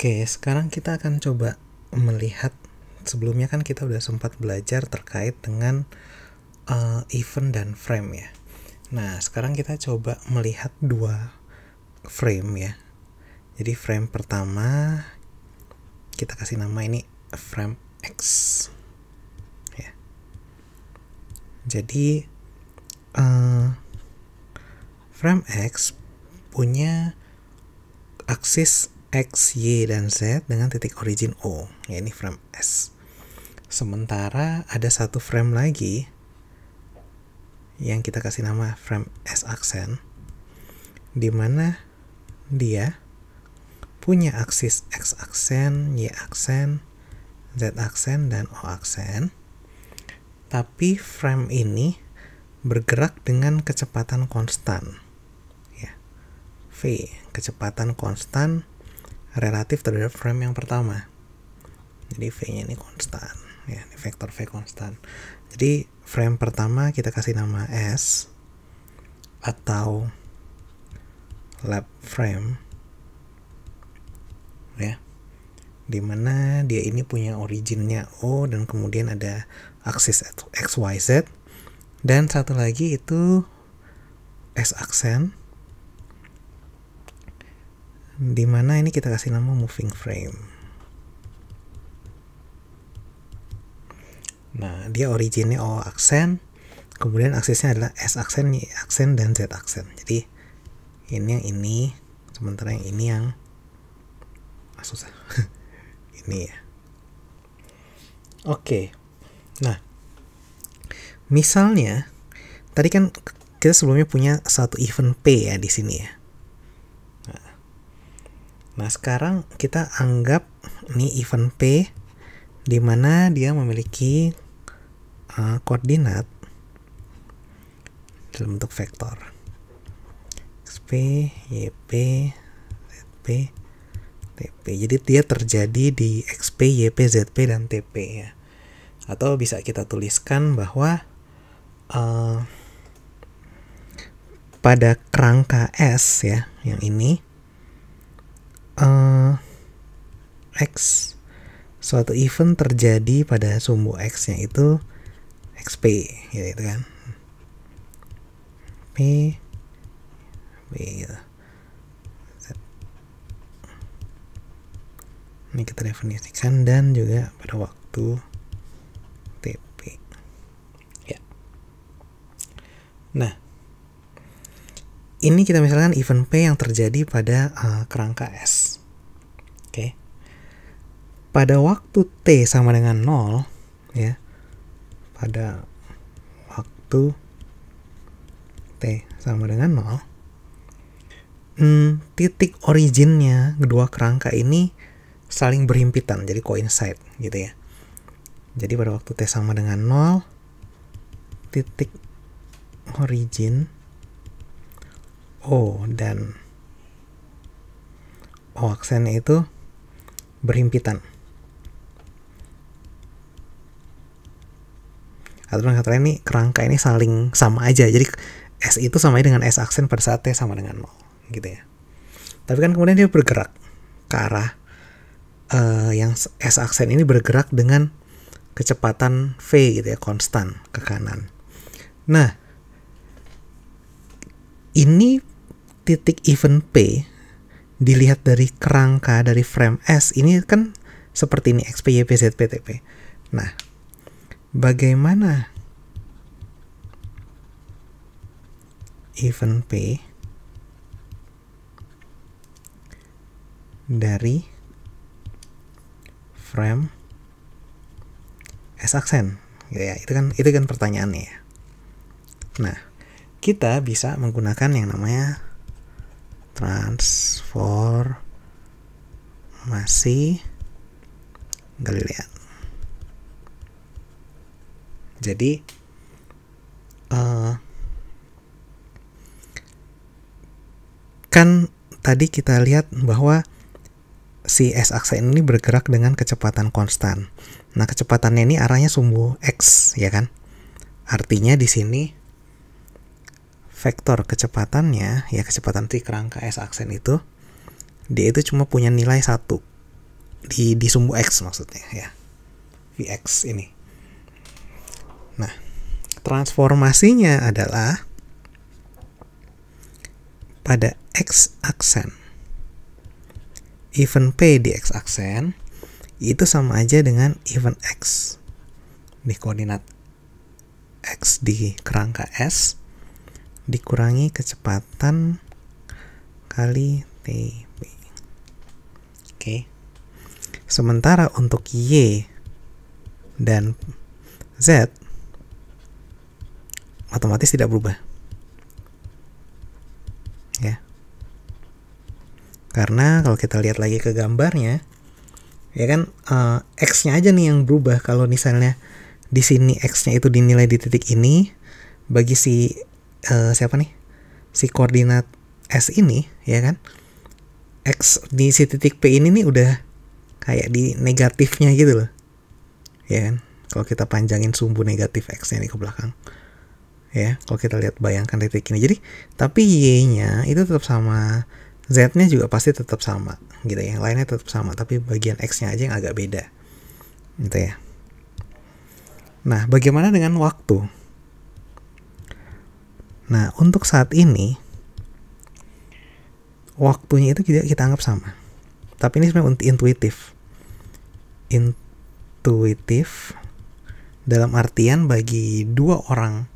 Oke, sekarang kita akan coba melihat, sebelumnya kan kita udah sempat belajar terkait dengan event dan frame ya. Nah, sekarang kita coba melihat dua frame ya. Jadi frame pertama kita kasih nama ini frame X ya. Jadi frame X punya aksis X, Y, dan Z dengan titik origin O, ya ini frame S. Sementara ada satu frame lagi yang kita kasih nama frame S aksen, di mana dia punya aksis X aksen, Y aksen, Z aksen, dan O aksen. Tapi frame ini bergerak dengan kecepatan konstan, ya, V, kecepatan konstan relatif terhadap frame yang pertama. Jadi V-nya ini konstan, ya, ini vektor V konstan. Jadi frame pertama kita kasih nama S atau lap frame, ya, dimana dia ini punya originnya O dan kemudian ada aksis X, Y, Z, dan satu lagi itu S aksen, dimana ini kita kasih nama moving frame. Nah, dia originnya O aksen, kemudian aksisnya adalah S aksen, Y aksen, dan Z aksen. Jadi ini yang ini, sementara yang ini yang susah. Ini ya. Oke. Nah, misalnya tadi kan kita sebelumnya punya satu event P ya di sini ya. Nah, sekarang kita anggap ini event P di mana dia memiliki koordinat dalam bentuk vektor XP, YP, ZP, TP. Jadi dia terjadi di XP, YP, ZP, dan TP ya. Atau bisa kita tuliskan bahwa pada kerangka S ya, yang ini X, suatu event terjadi pada sumbu X nya itu XP gitu kan, P gitu. Ini kita definisikan, dan juga pada waktu TP ya. Nah, ini kita misalkan event P yang terjadi pada kerangka S. Oke. Pada waktu T sama dengan 0 ya. Pada waktu T sama dengan 0, titik originnya kedua kerangka ini saling berhimpitan, jadi coincide gitu ya. Jadi pada waktu T sama dengan 0, titik origin O dan O aksennya itu berhimpitan. Atau dengan kata lain, ini kerangka ini saling sama aja. Jadi S itu sama dengan S aksen pada saat T sama dengan 0 gitu ya. Tapi kan kemudian dia bergerak ke arah yang S aksen ini bergerak dengan kecepatan V gitu ya, konstan ke kanan. Nah, ini titik event P dilihat dari kerangka dari frame S ini kan seperti ini, XP, YP, ZP, TP. Nah, bagaimana event P dari frame S aksen ya, itu kan pertanyaannya ya. Nah, kita bisa menggunakan yang namanya transformasi Galilean. Jadi kan tadi kita lihat bahwa si S aksen ini bergerak dengan kecepatan konstan. Nah, kecepatannya ini arahnya sumbu X ya kan. Artinya di sini vektor kecepatannya, ya kecepatan si kerangka S aksen itu, dia itu cuma punya nilai 1 di sumbu X maksudnya ya. Vx ini. Nah, transformasinya adalah pada X aksen. Even P di X aksen itu sama aja dengan even X di koordinat X di kerangka S dikurangi kecepatan kali TP. Oke. Sementara untuk Y dan Z otomatis tidak berubah. Ya. Karena kalau kita lihat lagi ke gambarnya, ya kan X-nya aja nih yang berubah. Kalau misalnya di sini X-nya itu dinilai di titik ini, bagi si siapa nih? Si koordinat S ini, ya kan? X di si titik P ini nih udah kayak di negatifnya gitu loh. Ya kan? Kalau kita panjangin sumbu negatif X-nya ini ke belakang. Ya, kalau kita lihat bayangkan titik ini. Jadi, tapi Y-nya itu tetap sama, Z-nya juga pasti tetap sama gitu ya. Yang lainnya tetap sama, tapi bagian X-nya aja yang agak beda. Gitu ya. Nah, bagaimana dengan waktu? Nah, untuk saat ini waktunya itu tidak kita anggap sama. Tapi ini sebenarnya intuitif. Intuitif dalam artian bagi dua orang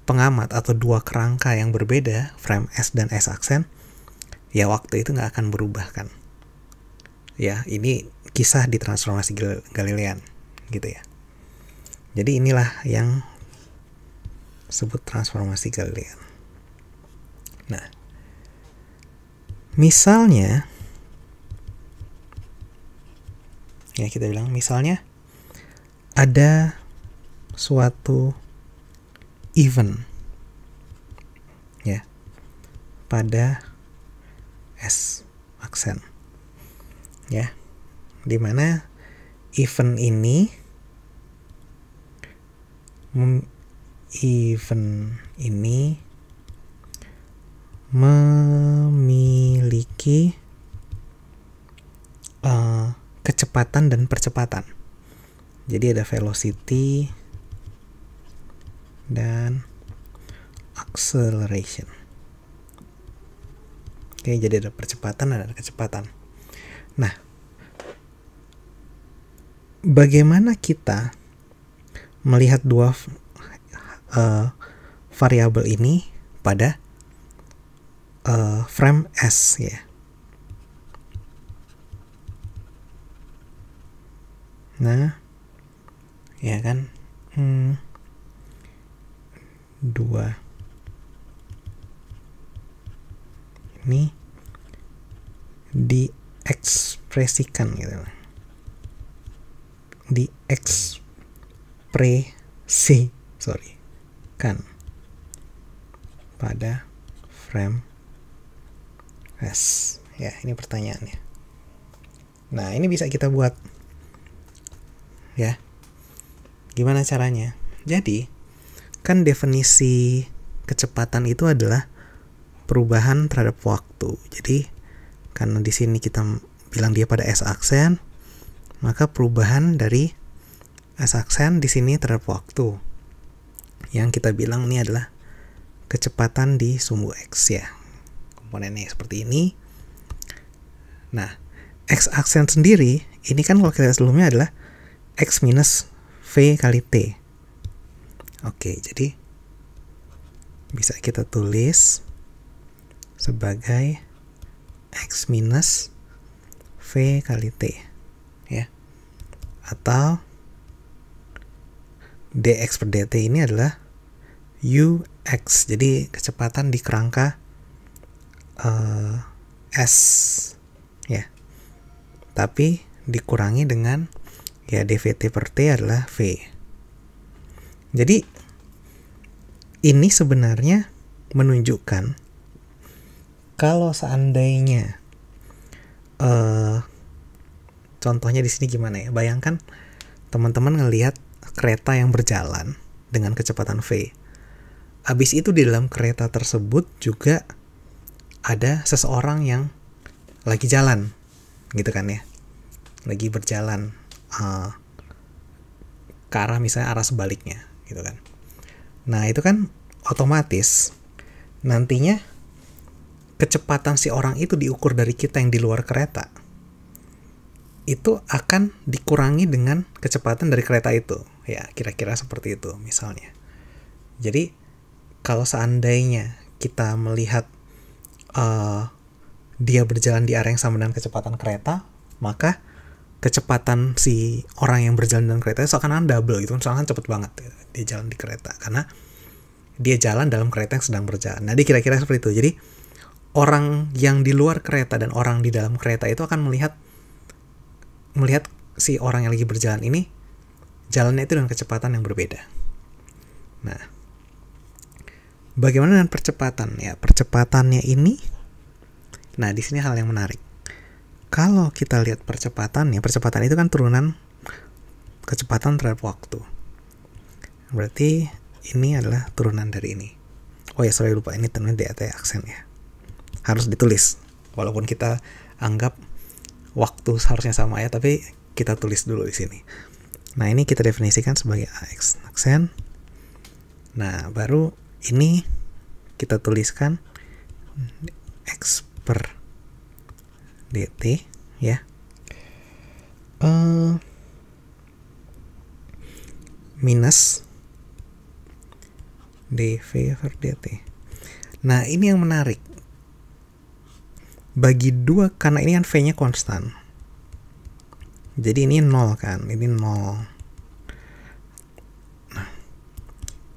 pengamat atau dua kerangka yang berbeda, frame S dan S aksen, ya waktu itu nggak akan berubah kan. Ya, ini kisah di transformasi Galilean gitu ya. Jadi inilah yang disebut transformasi Galilean. Nah, misalnya, ya kita bilang misalnya ada suatu event ya pada S aksen ya, dimana event ini memiliki kecepatan dan percepatan. Jadi ada velocity dan acceleration. Oke, jadi ada percepatan dan ada kecepatan. Nah, bagaimana kita melihat dua variabel ini pada frame S ya? Nah, ya kan, dua ini diekspresikan gitu, kan pada frame S ya. Ini pertanyaannya. Nah, ini bisa kita buat ya. Gimana caranya? Jadi kan definisi kecepatan itu adalah perubahan terhadap waktu. Jadi karena di sini kita bilang dia pada S aksen, maka perubahan dari S aksen di sini terhadap waktu. Yang kita bilang ini adalah kecepatan di sumbu X ya. Komponennya seperti ini. Nah, X aksen sendiri ini kan kalau kita lihat sebelumnya adalah X minus V kali T. Oke, jadi bisa kita tulis sebagai X minus V kali T ya. Atau dx per dt ini adalah ux. Jadi kecepatan di kerangka S ya. Tapi dikurangi dengan ya dvt per t adalah V. Jadi ini sebenarnya menunjukkan kalau seandainya contohnya di sini gimana ya? Bayangkan teman-teman ngelihat kereta yang berjalan dengan kecepatan V. Habis itu di dalam kereta tersebut juga ada seseorang yang lagi jalan, gitu kan ya? lagi berjalan ke arah misalnya arah sebaliknya gitu kan. Nah itu kan otomatis nantinya kecepatan si orang itu diukur dari kita yang di luar kereta, itu akan dikurangi dengan kecepatan dari kereta itu. Ya kira-kira seperti itu misalnya. Jadi kalau seandainya kita melihat dia berjalan di arah yang sama dengan kecepatan kereta, maka kecepatan si orang yang berjalan dengan kereta itu seakan-akan double gitu, misalkan cepet banget dia jalan di kereta karena dia jalan dalam kereta yang sedang berjalan. Nah, dia kira-kira seperti itu. Jadi orang yang di luar kereta dan orang di dalam kereta itu akan melihat si orang yang lagi berjalan ini jalannya itu dengan kecepatan yang berbeda. Nah, bagaimana dengan percepatan? Ya, percepatannya ini, nah di sini hal yang menarik. Kalau kita lihat percepatan itu kan turunan kecepatan terhadap waktu. Berarti ini adalah turunan dari ini. Oh ya, sorry lupa, ini turunan DAT aksen ya. Harus ditulis. Walaupun kita anggap waktu seharusnya sama ya, tapi kita tulis dulu di sini. Nah, ini kita definisikan sebagai AX aksen. Nah, baru ini kita tuliskan X per DT ya. Minus dV per dt. Nah, ini yang menarik. Bagi 2, karena ini kan V-nya konstan. Jadi ini 0 kan, ini 0. Nah,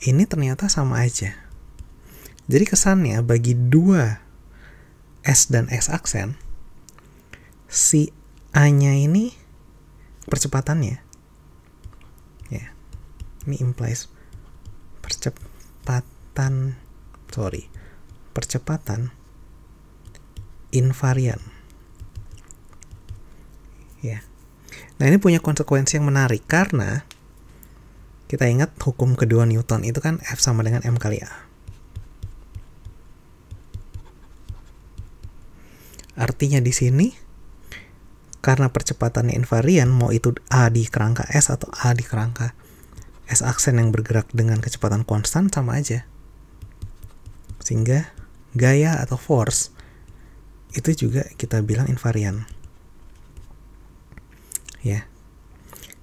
ini ternyata sama aja. Jadi kesannya bagi 2 S dan X aksen, si A-nya ini percepatannya. Ya. Ini implies percepatan invarian. Ya. Nah, ini punya konsekuensi yang menarik karena kita ingat hukum kedua Newton itu kan F sama dengan M kali A. Artinya di sini karena percepatannya invarian, mau itu A di kerangka S atau A di kerangka S aksen yang bergerak dengan kecepatan konstan sama aja. Sehingga gaya atau force itu juga kita bilang invarian. Ya.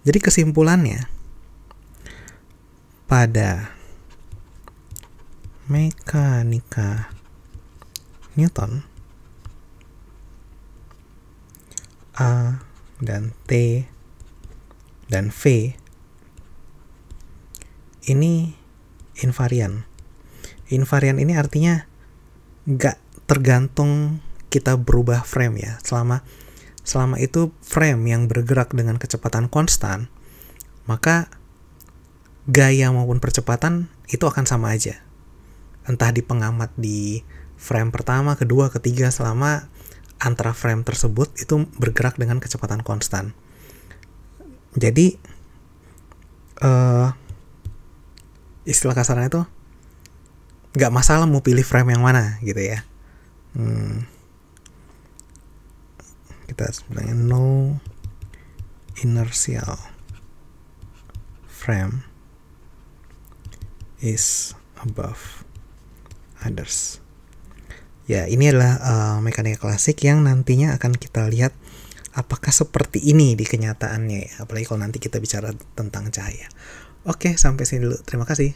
Jadi kesimpulannya, pada mekanika Newton, A dan T dan V ini invarian. Invarian ini artinya nggak tergantung kita berubah frame ya. Selama itu frame yang bergerak dengan kecepatan konstan, maka gaya maupun percepatan itu akan sama aja. Entah di pengamat di frame pertama, kedua, ketiga, selama antara frame tersebut itu bergerak dengan kecepatan konstan. Jadi istilah kasarnya itu nggak masalah mau pilih frame yang mana gitu ya. Kita sebenarnya no inertial frame is above others. Ya, ini adalah mekanika klasik yang nantinya akan kita lihat apakah seperti ini di kenyataannya ya. Apalagi kalau nanti kita bicara tentang cahaya. Oke, sampai sini dulu. Terima kasih.